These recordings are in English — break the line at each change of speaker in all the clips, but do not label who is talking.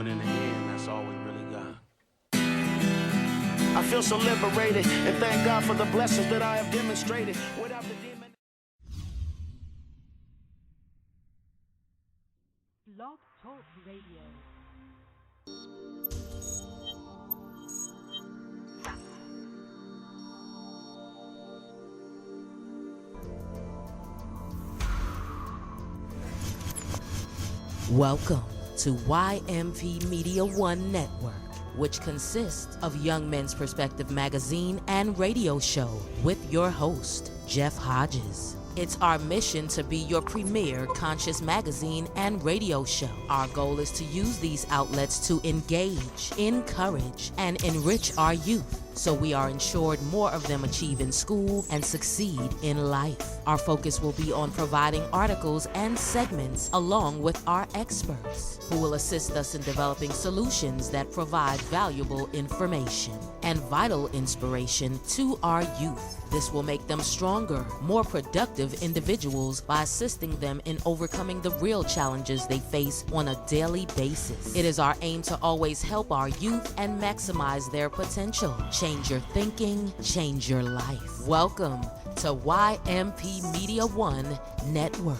But in the end, that's all we really got. I feel so liberated, and thank God for the blessings that I have demonstrated. Without the demon.
Blog Talk Radio.
Welcome to YMP Media One Network, which consists of Young Men's Perspective magazine and radio show with your host, Jeff Hodges. It's our mission to be your premier conscious magazine and radio show. Our goal is to use these outlets to engage, encourage, and enrich our youth, so we are ensured more of them achieve in school and succeed in life. Our focus will be on providing articles and segments along with our experts, who will assist us in developing solutions that provide valuable information and vital inspiration to our youth. This will make them stronger, more productive individuals by assisting them in overcoming the real challenges they face on a daily basis. It is our aim to always help our youth and maximize their potential. Change your thinking, change your life. Welcome to YMP Media One Network.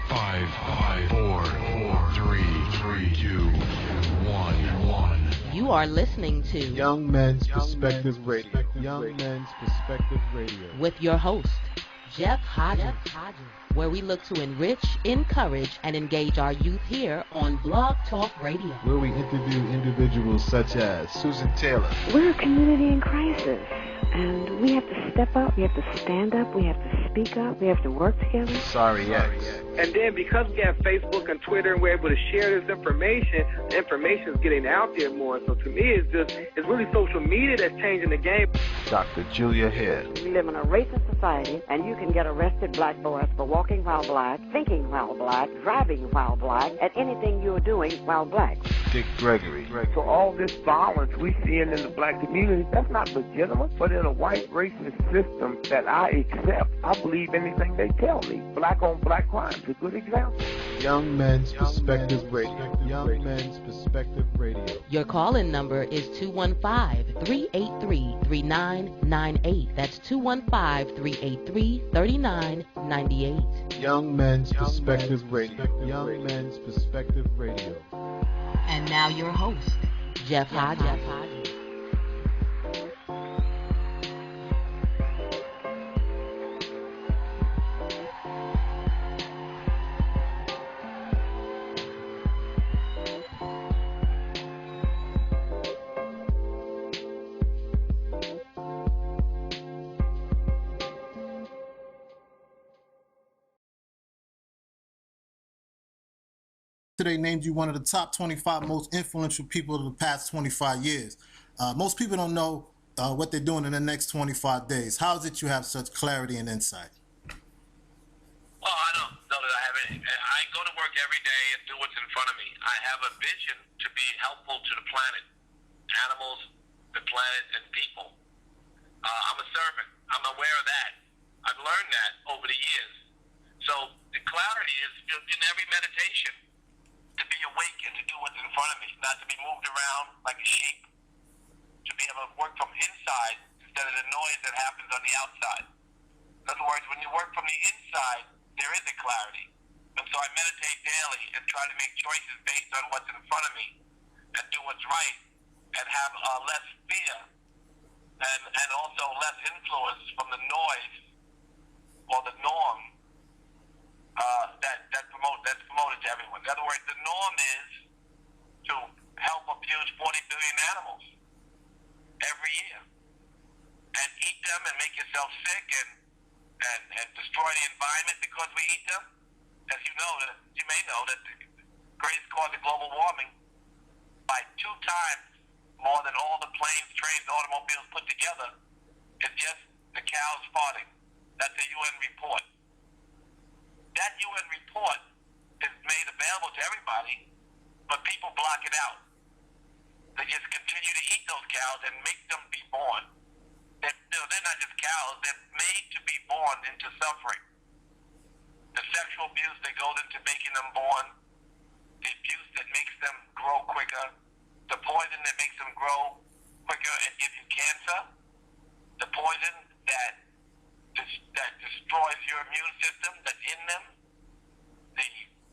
5, 4, 3, 2, 1.
You are listening to
Young Men's Perspective Radio. Young Men's Perspective Radio.
with your host, Jeff Hodges, where we look to enrich, encourage, and engage our youth here on Blog Talk Radio.
Where we interview individuals such as Susan Taylor.
We're a community in crisis, and we have to step up, we have to stand up, we have to speak up, we have to work together.
Sorry X.
And then because we have Facebook and Twitter and we're able to share this information, the information is getting out there more. So to me, it's really social media that's changing the game.
Dr. Julia Head.
We live in a racist society, and you can get arrested, black boys, for walking while black, thinking while black, driving while black, and anything you're doing while black.
Dick Gregory.
So all this violence we seeing in the black community, that's not legitimate. But in a white racist system that I accept, I believe anything they tell me. Black on black crime is a good example.
Young Men's Perspective Radio. Young Men's Perspective Radio.
Your call-in number is 215-383-3998. That's 215-383-3998.
Young Men's Perspective Radio. Young Men's Perspective Radio.
And now your host, Jeff Hodges.
Today named you one of the top 25 most influential people of the past 25 years. Most people don't know what they're doing in the next 25 days. How is it you have such clarity and insight?
Well, I don't know that I have any. I go to work every day and do what's in front of me. I have a vision to be helpful to the planet, animals, the planet, and people. I'm a servant. I'm aware of that. I've learned that over the years. So the clarity is in every meditation. To be awake and to do what's in front of me, not to be moved around like a sheep, to be able to work from inside instead of the noise that happens on the outside. In other words, when you work from the inside, there is a clarity. And so I meditate daily and try to make choices based on what's in front of me and do what's right and have less fear and also less influence from the noise or the norm that's promoted to everyone. In other words, the norm is to help abuse 40 billion animals every year and eat them and make yourself sick and destroy the environment because we eat them. As you know, you may know that the greatest cause of global warming by 2 times more than all the planes, trains, and automobiles put together is just the cows farting. That's a UN report. That UN report is made available to everybody, but people block out. They just continue to eat those cows and make them be born. They're not just cows. They're made to be born into suffering. The sexual abuse that goes into making them born, the abuse that makes them grow quicker, the poison that makes them grow quicker and gives you cancer, the poison that destroys your immune system that's in them,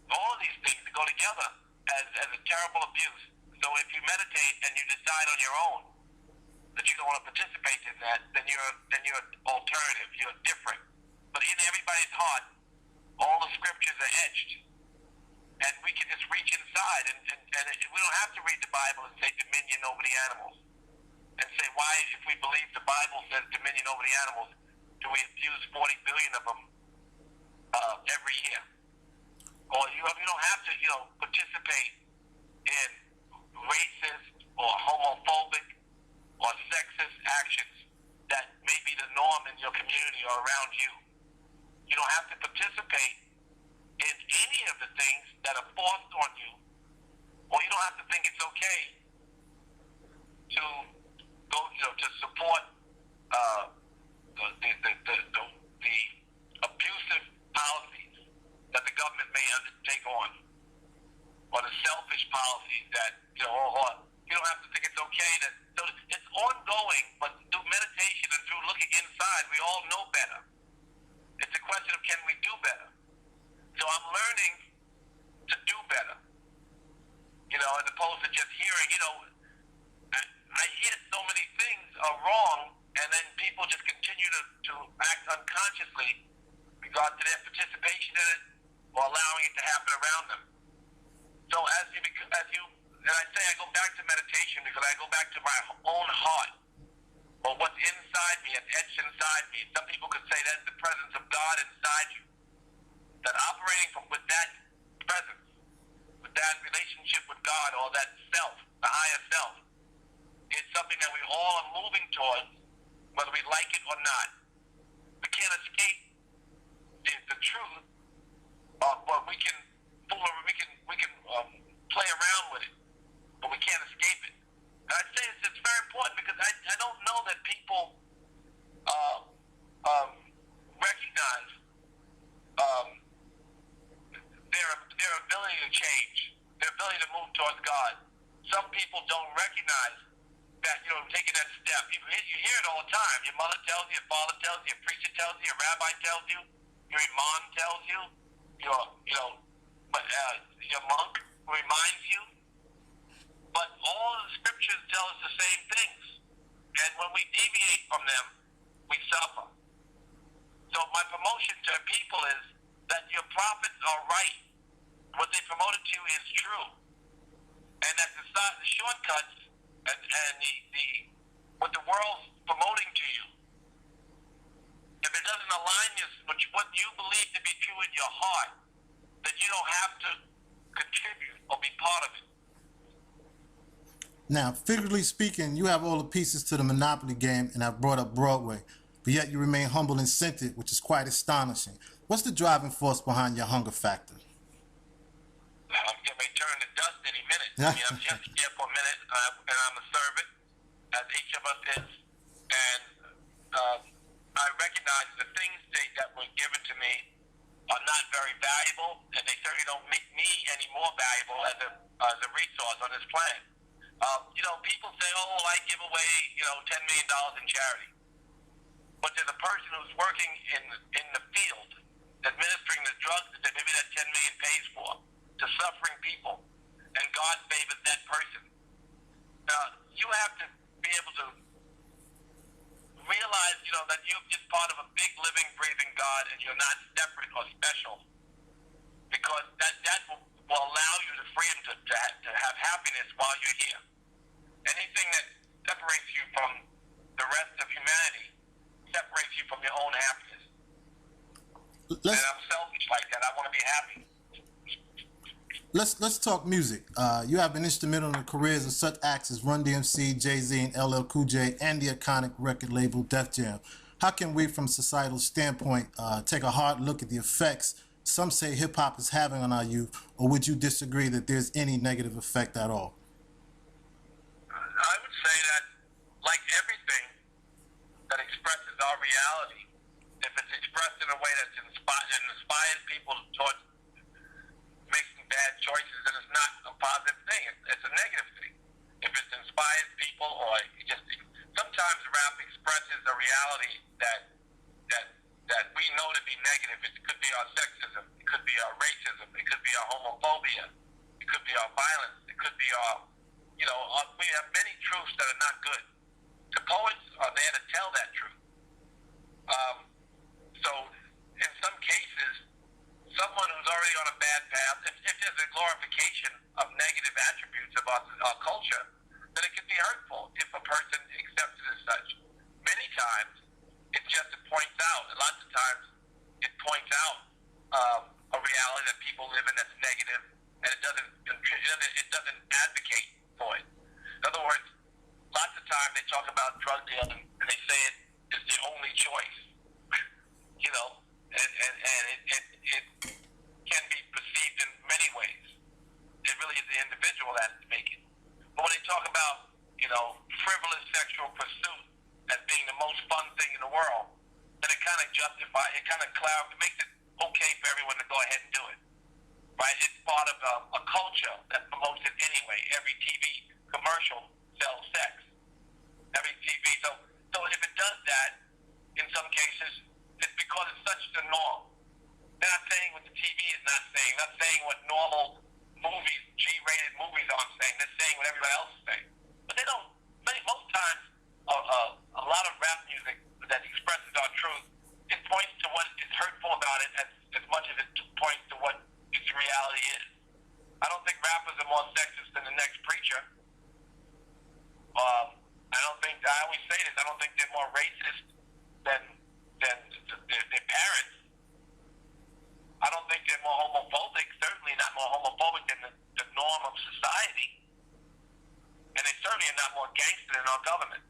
all of these things go together as a terrible abuse. So if you meditate and you decide on your own that you don't want to participate in that, then you're alternative, you're different. But in everybody's heart, all the scriptures are etched. And we can just reach inside and we don't have to read the Bible and say dominion over the animals. And say, why, if we believe the Bible says dominion over the animals, do we abuse 40 billion of them every year? Or you don't have to, participate in racist or homophobic or sexist actions that may be the norm in your community or around you. You don't have to participate in any of the things that are forced on you, or you don't have to think it's okay to go, to support the abusive policies that the government may undertake on, or the selfish policies that, or you don't have to think it's okay that, so it's ongoing, but through meditation and through looking inside, we all know better. It's a question of, can we do better? So I'm learning to do better, as opposed to just hearing, I hear so many things are wrong, and then people just continue to act unconsciously regard to their participation in it or allowing it to happen around them. So as you, and I say I go back to meditation because I go back to my own heart, or what's inside me and etched inside me. Some people could say that's the presence of God inside you. That operating with that presence, with that relationship with God, or that self, the higher self, is something that we all are moving towards, whether we like it or not. We can't escape the truth, but we can play around with it, but we can't escape it. And I say it's very important because I don't know that people recognize their ability to change, their ability to move towards God. Some people don't recognize that, taking that step. You hear it all the time. Your mother tells you, your father tells you, your preacher tells you, your rabbi tells you, your imam tells you, your monk reminds you. But all the scriptures tell us the same things. And when we deviate from them, we suffer. So my promotion to people is that your prophets are right. What they promoted to you is true. And that the shortcuts and what the world's promoting to you, if it doesn't align with what you believe to be true in your heart, then you don't have to contribute or be part of it.
Now, figuratively speaking, you have all the pieces to the Monopoly game and have brought up Broadway, but yet you remain humble and centered, which is quite astonishing. What's the driving force behind your hunger factor?
I'm getting ready to turn to dust any minute. I'm just here for a minute, and I'm a servant, as each of us is. And I recognize the things that were given to me are not very valuable, and they certainly don't make me any more valuable as a resource on this planet. People say, I give away, $10 million in charity. But there's a person who's working in the field, administering the drugs that maybe that $10 million pays for, to suffering people, and God favors that person. You have to be able to realize, that you're just part of a big, living, breathing God, and you're not separate or special, because that will allow you the freedom to have happiness while you're here. Anything that separates you from the rest of humanity separates you from your own happiness. And I'm selfish like that. I want to be happy.
Let's talk music. You have been instrumental in the careers of such acts as Run DMC, Jay-Z, and LL Cool J, and the iconic record label Def Jam. How can we, from a societal standpoint, take a hard look at the effects some say hip-hop is having on our youth, or would you disagree that there's any negative effect at all?
reality. If it's expressed in a way that's inspired people towards making bad choices, then it's not a positive thing. It's a negative thing. If it's inspired people, or sometimes rap expresses a reality that we know to be negative. It could be our sexism, it could be our racism, it could be our homophobia, it could be our violence, it could be our, we have many truths that are not good. The poets are there to tell that truth. So in some cases, someone who's already on a bad path, if there's a glorification of negative attributes of our culture, then it can be hurtful if a person accepts it as such. Many times, it points out, and lots of times, it points out a reality that people live in that's negative, and it doesn't advocate for it. In other words, lots of times they talk about drug dealing, and they say it is the only choice. And it can be perceived in many ways. It really is the individual that has to make it. But when they talk about, frivolous sexual pursuit as being the most fun thing in the world, then it kind of makes it okay for everyone to go ahead and do it. Right? It's part of a culture that promotes it anyway. Every TV commercial sells sex. Every TV. So if it does that, in some cases, it's because it's such the norm. They're not saying what the TV is not saying what normal movies, G-rated movies aren't saying. They're saying what everybody else is saying. But they don't, most times, a lot of rap music that expresses our truth, it points to what is hurtful about it as much as it points to what its reality is. I don't think rappers are more sexist than the next preacher. I always say this, I don't think they're more racist than their parents. I don't think they're more homophobic, certainly not more homophobic than the norm of society. And they certainly are not more gangster than our government.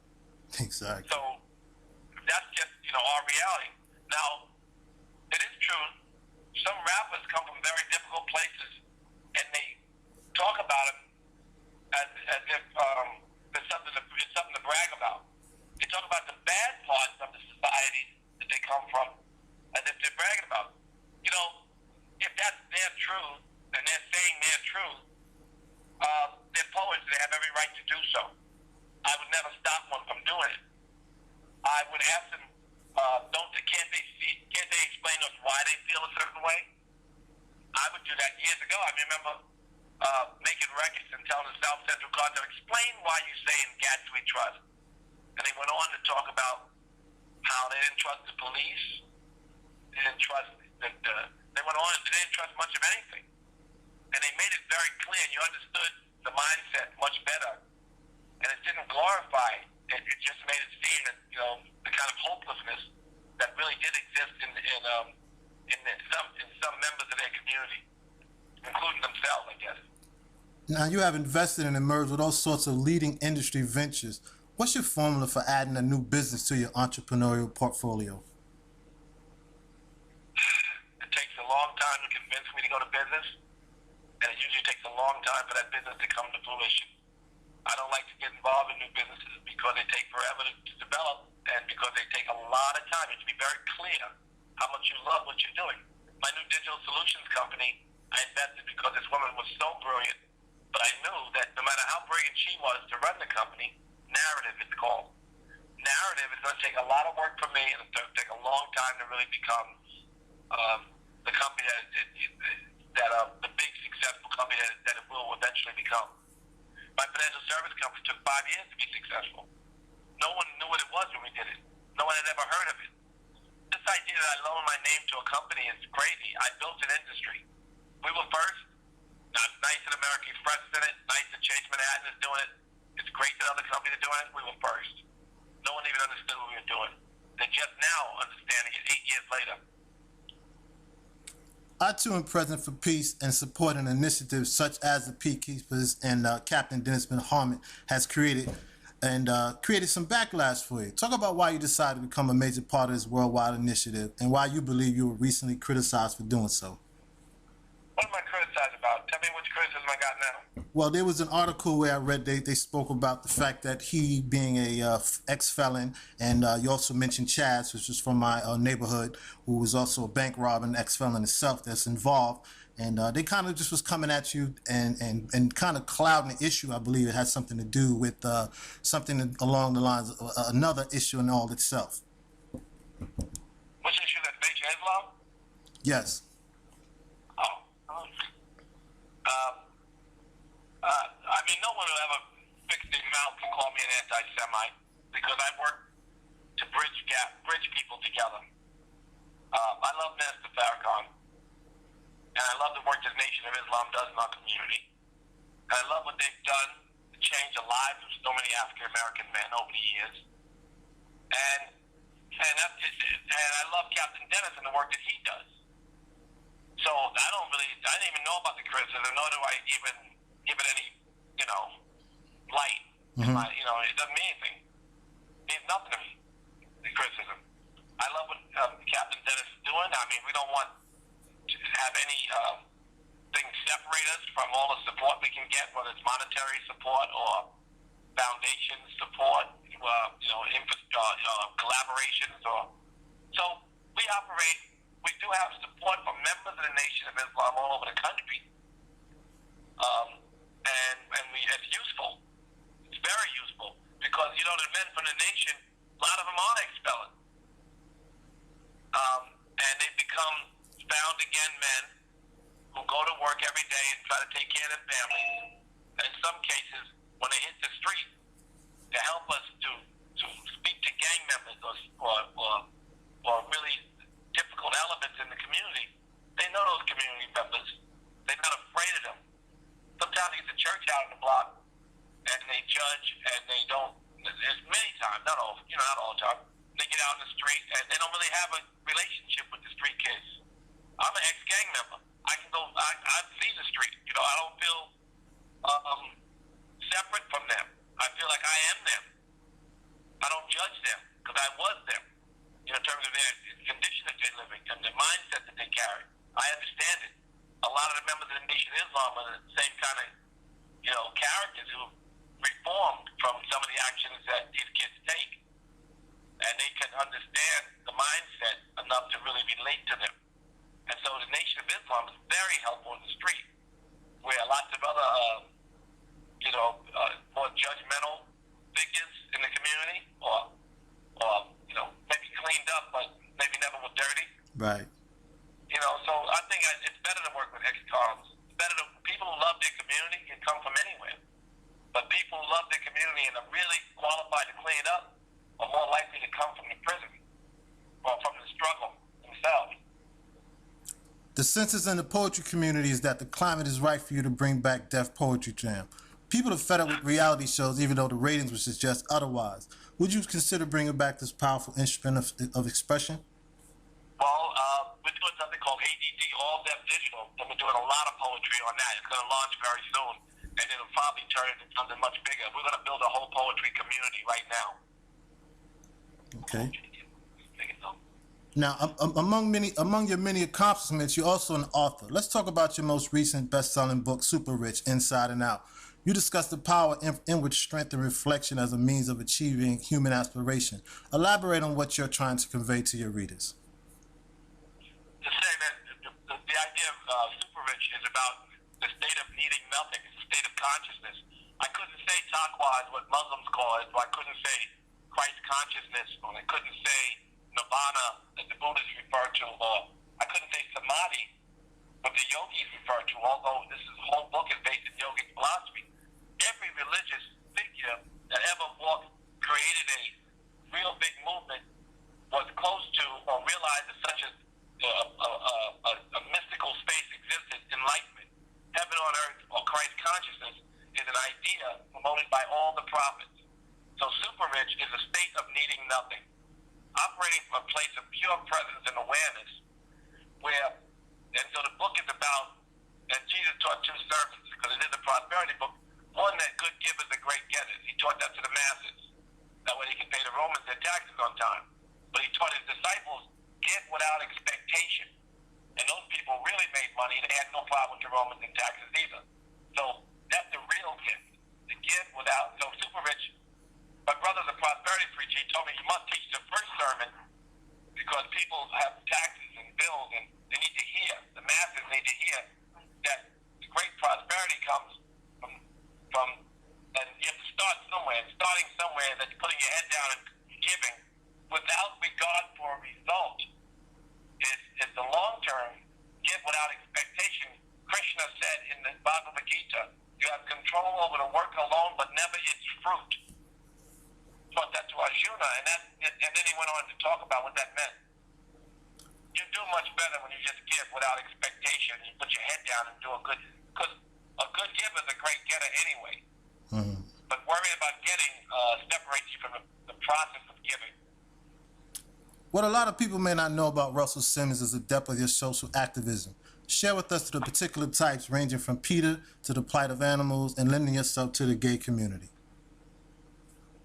Exactly.
So that's just, our reality. Now, it is true, some rappers come from very difficult places, and they talk about it as if it's something to brag about. They talk about the bad parts of the society that they come from as if they're bragging about. If that's their truth, and they're saying their truth, they're poets, they have every right to do so. I would never stop one from doing it. I would ask them, can't they explain to us why they feel a certain way? I would do that years ago. I remember making records and telling the South Central Cartel, explain why you say in Gats we trust. And they went on to talk about how they didn't trust the police. They didn't trust they went on and they didn't trust much of anything. And they made it very clear, and you understood the mindset much better. And it didn't glorify it. It just made it seem that, the kind of hopelessness that really did exist in some members of their community, including themselves, I guess.
Now, you have invested and emerged with all sorts of leading industry ventures. What's your formula for adding a new business to your entrepreneurial portfolio?
It takes a long time to convince me to go to business, and it usually takes a long time for that business to come to fruition. I don't like to get involved in new businesses because they take forever to develop, and because they take a lot of time. You have to be very clear how much you love what you're doing. My new digital solutions company, I invested because this woman was so brilliant, but I knew that no matter how brilliant she was to run the company, narrative it's called. Narrative is going to take a lot of work from me, and it's going to take a long time to really become the company the big successful company that it will eventually become. My financial service company took 5 years to be successful. No one knew what it was when we did it. No one had ever heard of it. This idea that I loan my name to a company is crazy. I built an industry. We were first. Nice that American Express is in it. Nice that Chase Manhattan is doing it. It's great that other companies are doing it. We were first. No one even understood what we were doing. They're just now understanding it 8 years later.
I too am present for peace and supporting initiatives such as the Peacekeepers and Captain Dennis Harmon has created some backlash for you. Talk about why you decided to become a major part of this worldwide initiative and why you believe you were recently criticized for doing so.
What am I criticized about? Tell me which criticism I got now.
Well, there was an article where I read they spoke about the fact that he being a ex-felon, and you also mentioned Chaz, which is from my neighborhood, who was also a bank robber and ex-felon himself that's involved. And they kind of just was coming at you and kind of clouding the issue. I believe it had something to do with something along the lines of another issue in all itself.
Which issue, that Nation of Islam?
Yes.
I mean, no one will ever fix their mouth and call me an anti-Semite because I work to bridge people together. I love Minister Farrakhan, and I love the work that Nation of Islam does in our community. And I love what they've done to change the lives of so many African American men over the years. And I love Captain Dennis and the work that he does. So I didn't even know about the criticism, nor do I even give it any, light.
Mm-hmm.
It doesn't mean anything. It means nothing to me, the criticism. I love what Captain Dennis is doing. I mean, we don't want to have any things separate us from all the support we can get, whether it's monetary support or foundation support, collaborations. So we operate. We do have support from members of the Nation of Islam all over the country, and it's useful. It's very useful because the men from the nation, a lot of them are ex-felons, and they become found again men who go to work every day and try to take care of their families. And in some cases, when they hit the street, to help us to speak to gang members or really difficult elements in the community, they know those community members. They're not afraid of them. Sometimes they get the church out on the block, and they judge, and they don't. There's many times, not all the time. They get out in the street, and they don't really have a relationship with the street kids. I'm an ex-gang member. I can go. I see the street. I don't feel separate from them. I feel like I am them. I don't judge them because I was them. In terms of their condition that they're living and the mindset that they carry. I understand it. A lot of the members of the Nation of Islam are the same kind of, characters who reformed from some of the actions that these kids take. And they can understand the mindset enough to really relate to them. And so the Nation of Islam is very helpful in the street, where lots of other, more judgmental figures in the community or maybe cleaned up, but maybe never were dirty.
Right.
So I think it's better to work with ex-cons. It's better to people who love their community can come from anywhere. But people who love their community and are really qualified to clean it up are more likely to come from the prison or from the struggle themselves.
The census in the poetry community is that the climate is right for you to bring back Def Poetry Jam. People are fed up with reality shows, even though the ratings would suggest otherwise. Would you consider bringing back this powerful instrument of expression?
Well, we're doing something called ADD, All Deaf Digital, and we're doing a lot of poetry on that. It's going to launch very soon, and it'll probably turn into something much bigger. We're going to build a whole poetry community right now.
Okay. Now, among your many accomplishments, you're also an author. Let's talk about your most recent best-selling book, Super Rich, Inside and Out. You discuss the power of inward strength and reflection as a means of achieving human aspiration. Elaborate on what you're trying to convey to your readers.
To say that the idea of Super Rich is about the state of needing nothing. It's a state of consciousness. I couldn't say taqwa is what Muslims call it, or I couldn't say Christ consciousness, or I couldn't say nirvana, as the Buddhists refer to, or I couldn't say samadhi, what the yogis refer to, although this whole book is based in yogic philosophy. Every religious figure that ever created a real big movement was close to or realized that such a mystical space existed, enlightenment. Heaven on earth, or Christ consciousness, is an idea promoted by all the prophets. So Super Rich is a state of needing nothing, operating from a place of pure presence and awareness, and so the book is about, and Jesus taught two sermons, because it is a prosperity book, one that good givers are great getters. He taught that to the masses. That way they could pay the Romans their taxes on time. But he taught his disciples, give without expectation. And those people really made money. They had no problem with the Romans and taxes either. So that's the But worrying about getting separates you from the process of giving.
What a lot of people may not know about Russell Simmons is the depth of your social activism. Share with us the particular types ranging from PETA to the plight of animals and lending yourself to the gay community.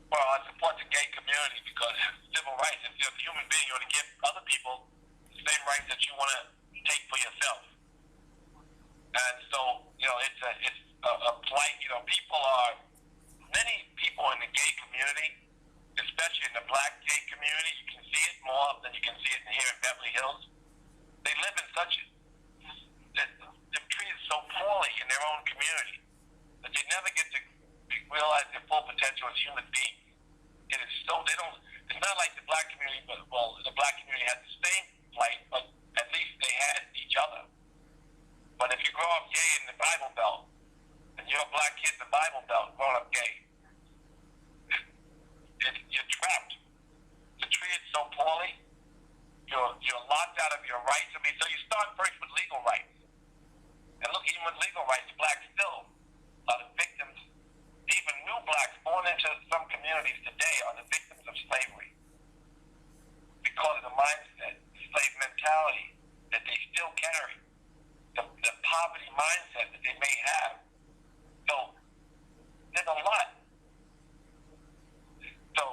Well, I support the gay community because civil rights, if you're a human being, you want to give other people the same rights that you want to take for yourself. And so, it's a plight. Many people in the gay community, especially in the black gay community, you can see it more than you can see it here in Beverly Hills. They live in they're treated so poorly in their own community that they never get to realize their full potential as human beings. It is so, it's not like the black community, but, the black community has the same plight, but at least they had each other. But if you grow up gay in the Bible Belt, and you're a black kid in the Bible Belt growing up gay, you're trapped. You're treated so poorly. You're locked out of your rights. So you start first with legal rights. And look, even with legal rights, blacks still are the victims. Even new blacks born into some communities today are the victims of slavery because of the mindset, the slave mentality that they still carry, the poverty mindset that they may have. So there's a lot. So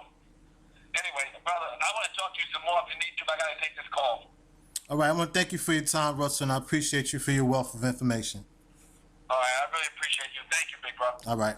anyway, brother, I want to talk to you some more if you need to, but I got to take this call.
All right, I want to thank you for your time, Russell, and I appreciate you for your wealth of information.
All right, I really appreciate you. Thank you, big brother.
All right.